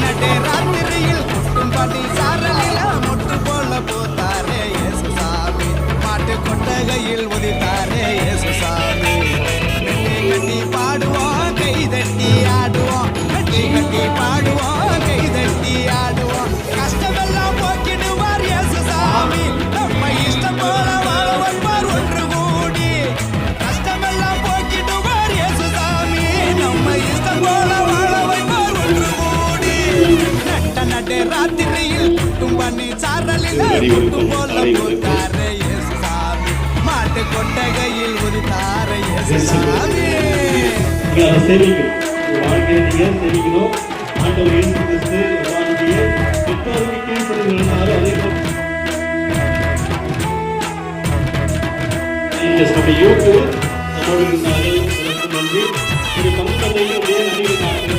நடு ராத்திரியில் கொட்டும் பனி சாரலில மொட்டு போல போத்தாரே இயேசுசாமி மாட்டு கொட்டகையில் உதித்தாரே இயேசுசாமி கட்டி கட்டி பாடுவோம் கை தட்டி ஆடுவோம் கட்டி கட்டி பாடுவோம் கை தட்டி ஆடுவோம் கஷ்டமெல்லாம் போக்கிடுவார் இயேசுசாமி நம்ம இஷ்டம் போல வாழ வைப்பார் ஒன்று கூடி கஷ்டமெல்லாம் போக்கிடுவார் இயேசுசாமி நம்ம இஷ்டம் போல வாழ வைப்பார் ஒன்று கூடி நட்ட நடு ராத்திரியில் குட்டும் பண்ணி சாரலில் குட்டும் போல போட்டாரே இயேசுசாமி மாட்டு கொட்டகையில் உதித்தாரே இயேசுசாமி சேவிக்கணும் வாழ்க்கையை நீங்க சேவிக்கணும். ஆண்டவர் இயேசு கிறிஸ்து வாழ்க்கையை பெற்றோருக்கு கீழ்ப்படுகிறார். அதே நம்மோடு இருந்தார்கள். நன்றி. ஒரு பங்குதலையும் நன்றி